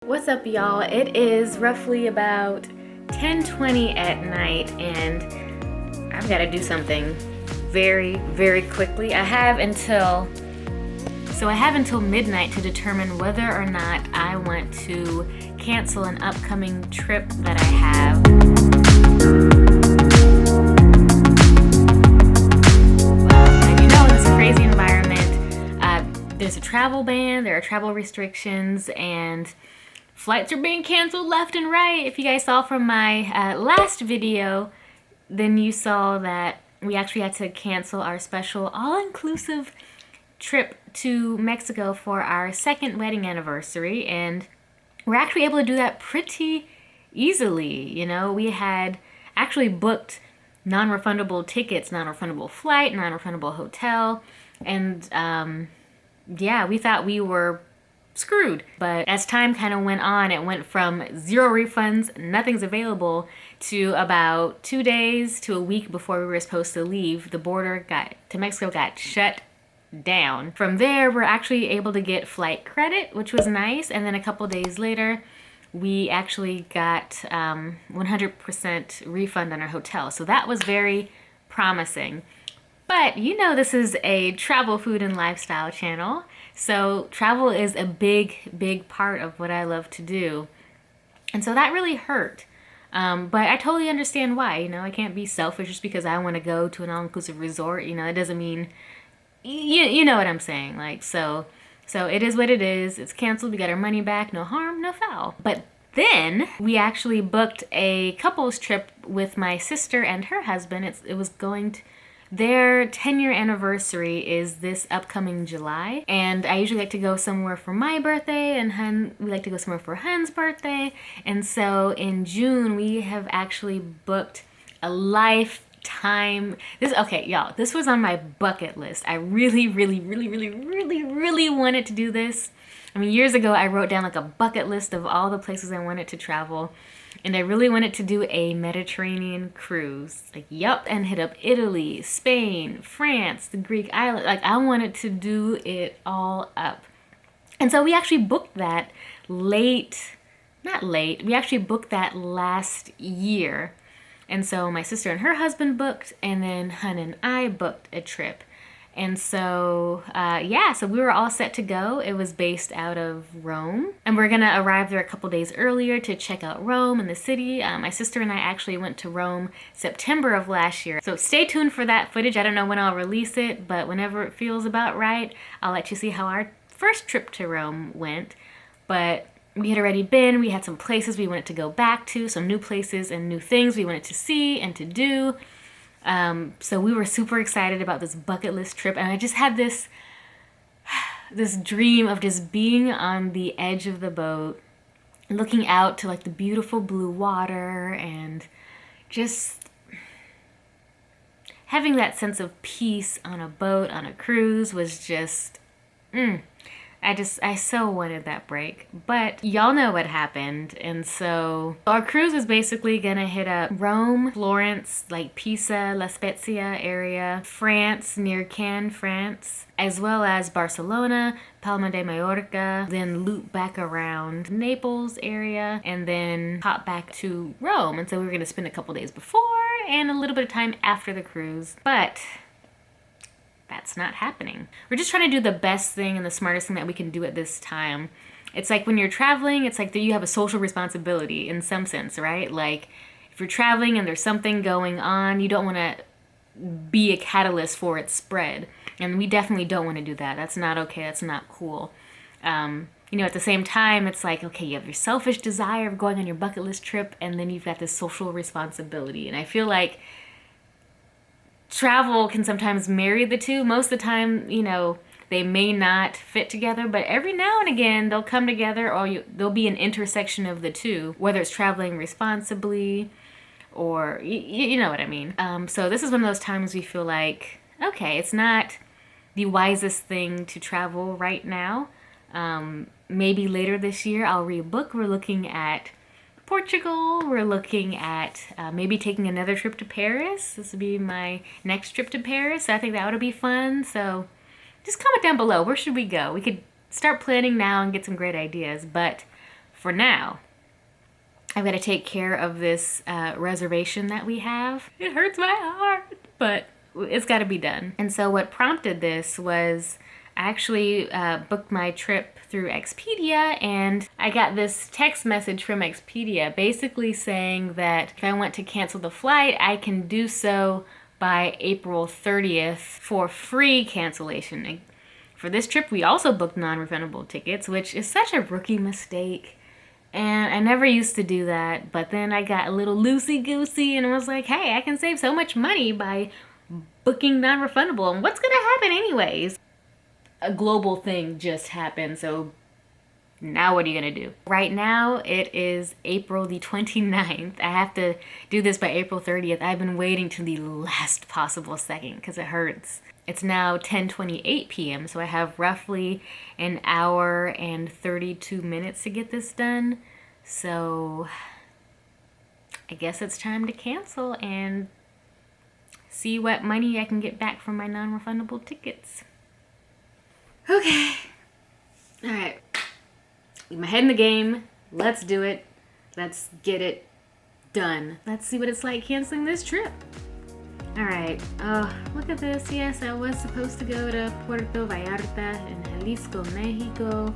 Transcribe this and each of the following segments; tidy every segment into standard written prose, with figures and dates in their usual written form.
What's up, y'all? It is roughly about 10:20 at night and I've got to do something very quickly. I have until midnight to determine whether or not I want to cancel an upcoming trip that I have. And you know, in this crazy environment, there's a travel ban, there are travel restrictions, and flights are being canceled left and right. If you guys saw from my last video, then you saw that we actually had to cancel our special all-inclusive trip to Mexico for our second wedding anniversary, and we're actually able to do that pretty easily. You know, we had actually booked non-refundable tickets, non-refundable flight, non-refundable hotel, and yeah, we thought we were screwed. But as time kind of went on, it went from 0 refunds, nothing's available, to about 2 days to a week before we were supposed to leave. The border to Mexico got shut down. From there, we're actually able to get flight credit, which was nice. And then a couple days later, we actually got 100% refund on our hotel. So that was very promising. But you know, this is a travel, food, and lifestyle channel. So travel is a big part of what I love to do. And so that really hurt. But I totally understand why. You know, I can't be selfish just because I want to go to an all-inclusive resort. You know, it doesn't mean, you know what I'm saying. Like, so it is what it is. It's canceled. We got our money back. No harm, no foul. But then we actually booked a couples trip with my sister and her husband. It was going to... Their 10-year anniversary is this upcoming July, and I usually like to go somewhere for my birthday, and we like to go somewhere for Hun's birthday. And so in June, we have actually booked a lifetime... Okay, y'all, this was on my bucket list. I really wanted to do this. I mean, years ago, I wrote down like a bucket list of all the places I wanted to travel. And I really wanted to do a Mediterranean cruise. Like, yup, and hit up Italy, Spain, France, the Greek island. Like, I wanted to do it all up. And so we actually booked that we actually booked that last year. And so my sister and her husband booked, and then Hun and I booked a trip. And so, yeah, so we were all set to go. It was based out of Rome. And we're going to arrive there a couple days earlier to check out Rome and the city. My sister and I actually went to Rome September of last year. So stay tuned for that footage. I don't know when I'll release it, but whenever it feels about right, I'll let you see how our first trip to Rome went. But we had already been. We had some places we wanted to go back to, some new places and new things we wanted to see and to do. So we were super excited about this bucket list trip, and I just had this dream of just being on the edge of the boat, looking out to like the beautiful blue water, and just having that sense of peace on a boat, on a cruise was just, I so wanted that break. But y'all know what happened. And so our cruise is basically gonna hit up Rome, Florence, like Pisa, La Spezia area, France, near Cannes, France, as well as Barcelona, Palma de Mallorca, then loop back around Naples area, and then hop back to Rome. And so we're gonna spend a couple days before and a little bit of time after the cruise. But that's not happening. We're just trying to do the best thing and the smartest thing that we can do at this time. It's like when you're traveling, it's like that you have a social responsibility in some sense, right? Like if you're traveling and there's something going on, you don't want to be a catalyst for its spread. And we definitely don't want to do that. That's not okay. That's not cool. You know, at the same time, it's like, okay, you have your selfish desire of going on your bucket list trip, and then you've got this social responsibility. And I feel like travel can sometimes marry the two. Most of the time, you know, they may not fit together, but every now and again they'll come together, or there'll be an intersection of the two, whether it's traveling responsibly or you know what I mean. So this is one of those times we feel like, okay, it's not the wisest thing to travel right now. Maybe later this year I'll rebook. We're looking at Portugal. We're looking at maybe taking another trip to Paris. This will be my next trip to Paris. So I think that would be fun. So just comment down below. Where should we go? We could start planning now and get some great ideas. But for now, I've got to take care of this reservation that we have. It hurts my heart, but it's got to be done. And so what prompted this was I actually booked my trip through Expedia, and I got this text message from Expedia basically saying that if I want to cancel the flight, I can do so by April 30th for free cancellation. For this trip, we also booked non-refundable tickets, which is such a rookie mistake. And I never used to do that, but then I got a little loosey-goosey and was like, hey, I can save so much money by booking non-refundable. And what's gonna happen anyways? A global thing just happened, so now what are you gonna do? Right now, it is April the 29th. I have to do this by April 30th. I've been waiting to the last possible second because it hurts. It's now 10:28 p.m., so I have roughly an hour and 32 minutes to get this done. So I guess it's time to cancel and see what money I can get back from my non-refundable tickets. Okay. All right. Get my head in the game. Let's do it. Let's get it done. Let's see what it's like canceling this trip. All right. Oh, look at this. Yes, I was supposed to go to Puerto Vallarta in Jalisco, Mexico,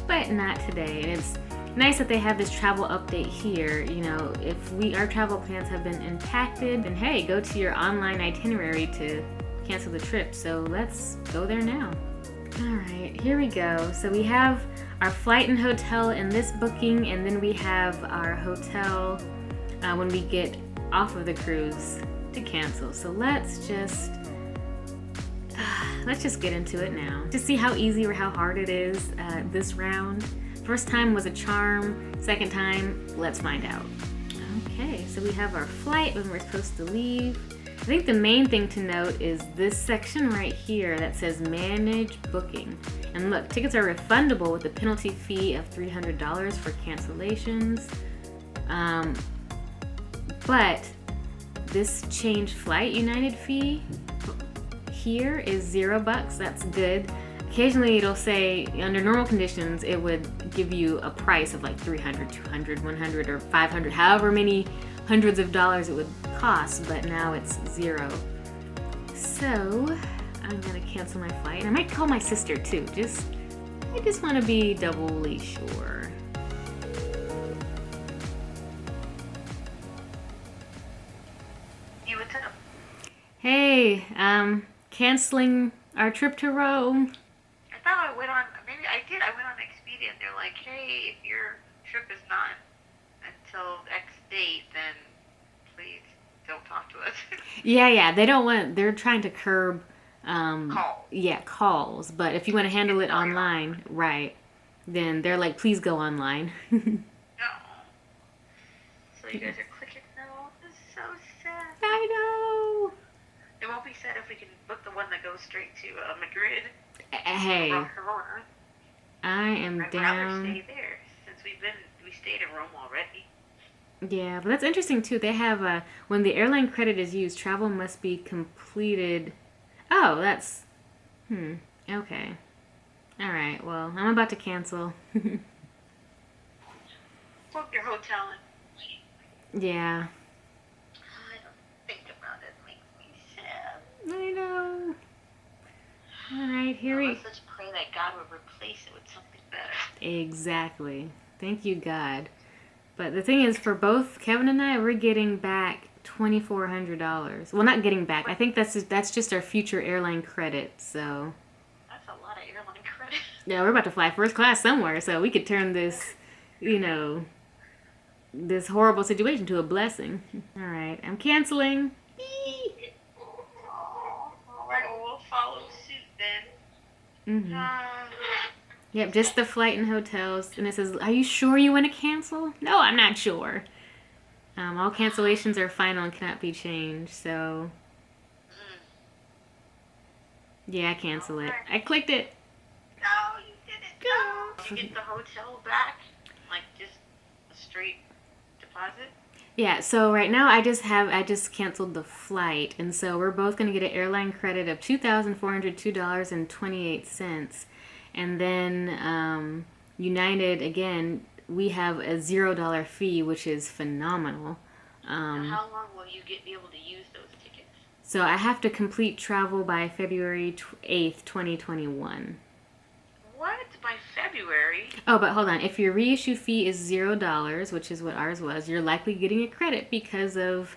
but not today. And it's nice that they have this travel update here. You know, if our travel plans have been impacted, then hey, go to your online itinerary to cancel the trip. So let's go there now. All right, here we go. So we have our flight and hotel in this booking, and then we have our hotel when we get off of the cruise to cancel. So let's just get into it now to see how easy or how hard it is this round. First time was a charm. Second time, let's find out. Okay, so we have our flight when we're supposed to leave. I think the main thing to note is this section right here that says manage booking. And look, tickets are refundable with a penalty fee of $300 for cancellations. But this change flight United fee here is $0. That's good. Occasionally it'll say, under normal conditions, it would give you a price of like $300, $200, $100, or $500, however many hundreds of dollars it would cost, but now it's $0. So I'm gonna cancel my flight. And I might call my sister too. I just want to be doubly sure. Hey, what's up? Hey, canceling our trip to Rome. I thought I went on, maybe I did. I went on Expedia and they're like, hey, if your trip is not until X date, then please don't talk to us. Yeah, they're trying to curb Call. Yeah, calls. But if you want to handle it online, right, then they're like, please go online. No. So you guys are clicking no. This is so sad. I know. It won't be sad if we can book the one that goes straight to Madrid. Hey, Barcelona. I am I'd rather down. stay there since we stayed in Rome already. Yeah, but that's interesting too. They have when the airline credit is used, travel must be completed. Oh, that's okay. All right. Well, I'm about to cancel. Book your hotel and Yeah, I don't think about it. It makes me sad. I know. All right, here we. Let's just pray that God would replace it with something better. Exactly. Thank you, God. But the thing is, for both Kevin and I, we're getting back $2,400. Well, not getting back. I think that's just our future airline credit. So That's a lot of airline credit. yeah, we're about to fly first class somewhere, so we could turn this, this horrible situation to a blessing. All right, I'm canceling. Alright, well, we'll follow suit then. Mm-hmm. Yep, just the flight and hotels. And it says, are you sure you want to cancel? No, I'm not sure. All cancellations are final and cannot be changed, so yeah, cancel it. I clicked it. No, you didn't. No. Did you get the hotel back? Like, just a straight deposit? Yeah, so right now I just canceled the flight, and so we're both going to get an airline credit of $2,402.28. And then United, again, we have a $0 fee, which is phenomenal. Now, how long will you be able to use those tickets? So I have to complete travel by February 8th, 2021. What? By February? Oh, but hold on. If your reissue fee is $0, which is what ours was, you're likely getting a credit because of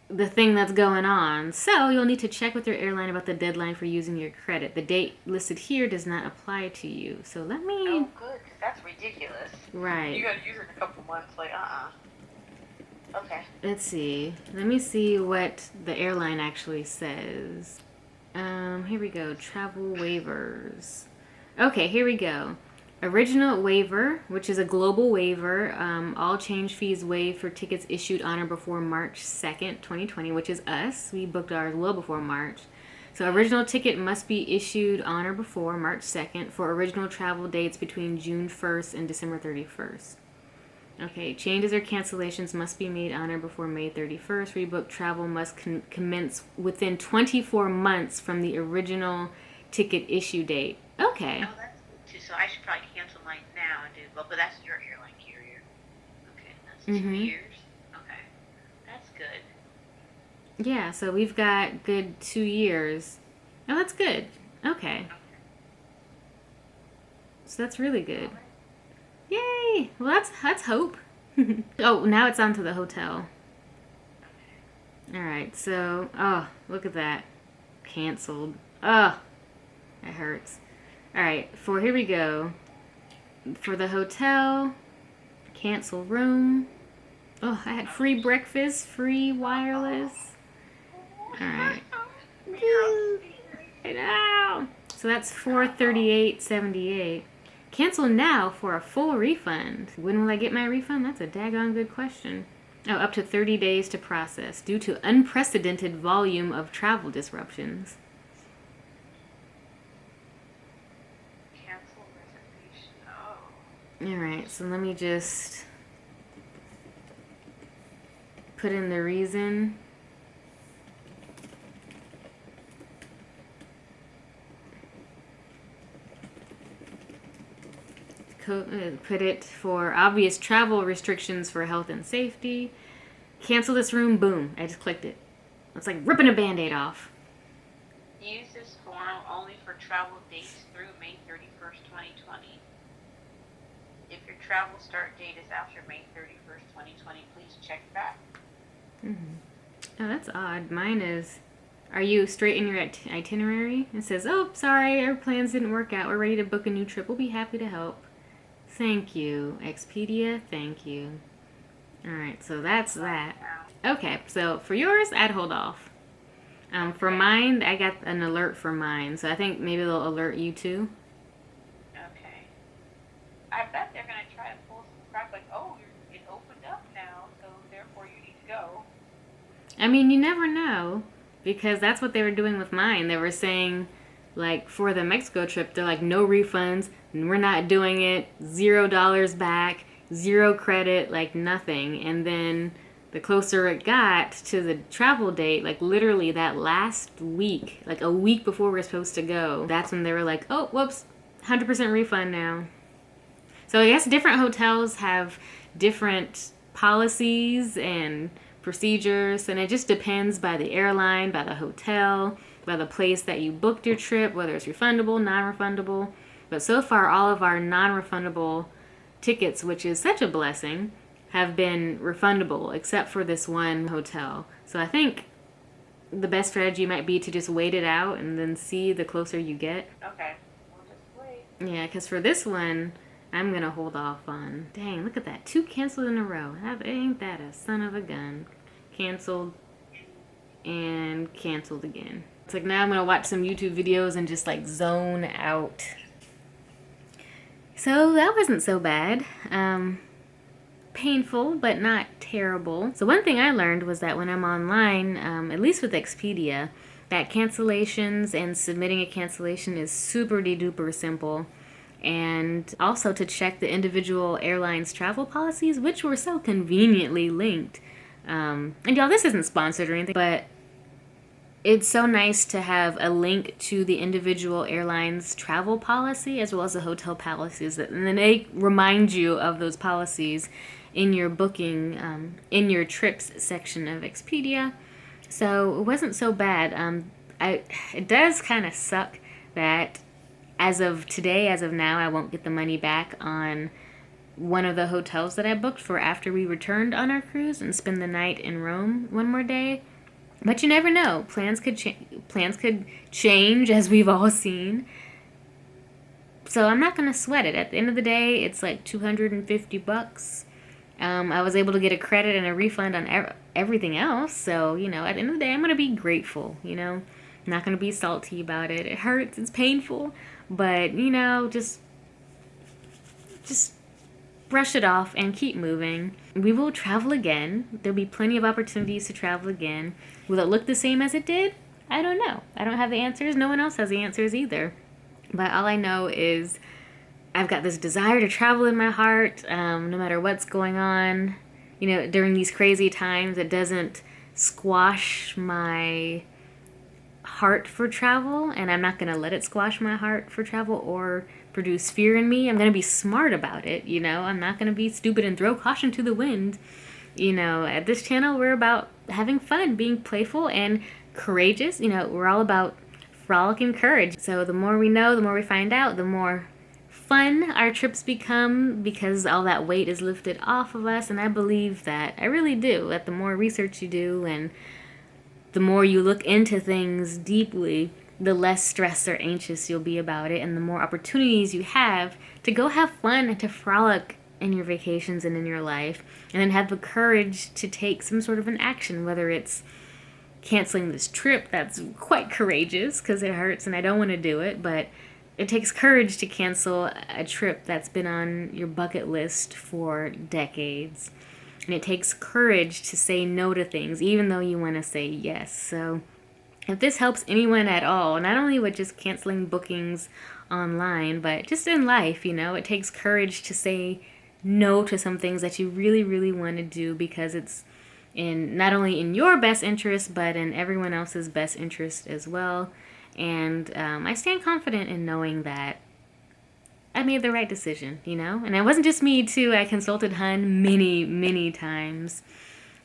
the thing that's going on. So you'll need to check with your airline about the deadline for using your credit. The date listed here does not apply to you. So let me... Oh, good, because that's ridiculous. Right. You got to use it in a couple months. Like, Okay. Let's see. Let me see what the airline actually says. Here we go. Travel waivers. Okay, here we go. Original waiver, which is a global waiver. All change fees waived for tickets issued on or before March 2nd, 2020, which is us. We booked ours well before March. So original ticket must be issued on or before March 2nd for original travel dates between June 1st and December 31st. Okay, changes or cancellations must be made on or before May 31st. Rebooked travel must commence within 24 months from the original ticket issue date. Okay. Oh, that's good too. So I should probably cancel mine now and do. Well, but that's your airline carrier. Okay, that's 2 years. Okay, that's good. Yeah, so we've got good 2 years. Oh, that's good. Okay. So that's really good. Yay! Well, that's hope. Oh, now it's on to the hotel. All right, so, oh, look at that. Canceled. Oh, that hurts. All right, here we go. For the hotel, cancel room. Oh, I had free breakfast, free wireless. All right. I know. So that's $438.78. Cancel now for a full refund. When will I get my refund? That's a daggone good question. Oh, up to 30 days to process due to unprecedented volume of travel disruptions. Cancel reservation. Oh. All right, so let me just put in the reason. Put it for obvious travel restrictions for health and safety. Cancel this room. Boom. I just clicked it. It's like ripping a Band-Aid off. Use this form only for travel dates through May 31st, 2020. If your travel start date is after May 31st, 2020, please check back. Oh, that's odd. Mine is... Are you straight in your itinerary? It says, oh, sorry, our plans didn't work out. We're ready to book a new trip. We'll be happy to help. Thank you, Expedia. Thank you. All right, so that's that. Okay, so for yours, I'd hold off. For mine, I got an alert for mine, so I think maybe they'll alert you too. Okay. I bet they're gonna try to pull some crap like, oh, it opened up now, so therefore you need to go. I mean, you never know, because that's what they were doing with mine. They were saying, like, for the Mexico trip, they're like, no refunds, we're not doing it, $0 back, 0 credit, like nothing. And then the closer it got to the travel date, like literally that last week, like a week before we were supposed to go, that's when they were like, oh, whoops, 100% refund now. So I guess different hotels have different policies and procedures, and it just depends by the airline, by the hotel, by the place that you booked your trip, whether it's refundable, non-refundable. But so far, all of our non-refundable tickets, which is such a blessing, have been refundable, except for this one hotel. So I think the best strategy might be to just wait it out and then see the closer you get. Okay. We'll just wait. Yeah, because for this one, I'm going to hold off on. Dang, look at that. 2 canceled in a row. Ain't that a son of a gun. Canceled and canceled again. It's like now I'm going to watch some YouTube videos and just like zone out. So that wasn't so bad. Painful, but not terrible. So one thing I learned was that when I'm online, at least with Expedia, that cancellations and submitting a cancellation is super duper simple. And also to check the individual airlines' travel policies, which were so conveniently linked. And y'all, this isn't sponsored or anything, but it's so nice to have a link to the individual airlines travel policy as well as the hotel policies, and then they remind you of those policies in your booking, in your trips section of Expedia. So it wasn't so bad. It does kind of suck that as of today, as of now, I won't get the money back on one of the hotels that I booked for after we returned on our cruise and spend the night in Rome one more day. But you never know. Plans could change, as we've all seen. So I'm not gonna sweat it. At the end of the day, it's like $250. I was able to get a credit and a refund on everything else. So, you know, at the end of the day, I'm gonna be grateful. You know, I'm not gonna be salty about it. It hurts. It's painful. But you know, just brush it off and keep moving. We will travel again. There'll be plenty of opportunities to travel again. Will it look the same as it did? I don't know. I don't have the answers. No one else has the answers either. But all I know is I've got this desire to travel in my heart, no matter what's going on. You know, during these crazy times, it doesn't squash my heart for travel, and I'm not going to let it squash my heart for travel or produce fear in me. I'm going to be smart about it, you know. I'm not going to be stupid and throw caution to the wind. You know, at this channel, we're about having fun, being playful and courageous. You know, we're all about frolic and courage. So the more we know, the more we find out, the more fun our trips become, because all that weight is lifted off of us. And I believe that, I really do, that the more research you do and the more you look into things deeply, the less stressed or anxious you'll be about it, and the more opportunities you have to go have fun and to frolic in your vacations and in your life, and then have the courage to take some sort of an action, whether it's canceling this trip. That's quite courageous because it hurts and I don't want to do it, but it takes courage to cancel a trip that's been on your bucket list for decades. And it takes courage to say no to things, even though you want to say yes. So if this helps anyone at all, not only with just canceling bookings online, but just in life, you know, it takes courage to say no to some things that you really, really want to do, because it's in not only in your best interest, but in everyone else's best interest as well. And I stand confident in knowing that I made the right decision, you know? And it wasn't just me, too. I consulted Hun many, many times.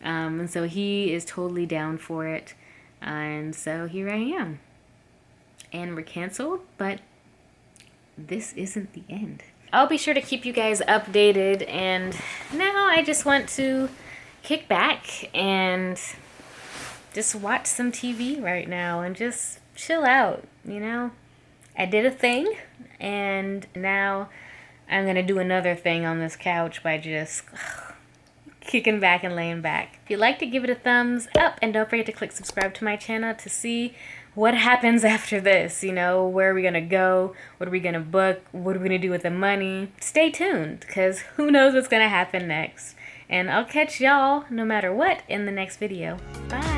And so he is totally down for it. And so here I am. And we're canceled, but this isn't the end. I'll be sure to keep you guys updated. And now I just want to kick back and just watch some TV right now and just chill out, you know? I did a thing, and now I'm going to do another thing on this couch by just kicking back and laying back. If you'd like to, give it a thumbs up, and don't forget to click subscribe to my channel to see what happens after this. You know, where are we going to go? What are we going to book? What are we going to do with the money? Stay tuned, because who knows what's going to happen next. And I'll catch y'all, no matter what, in the next video. Bye!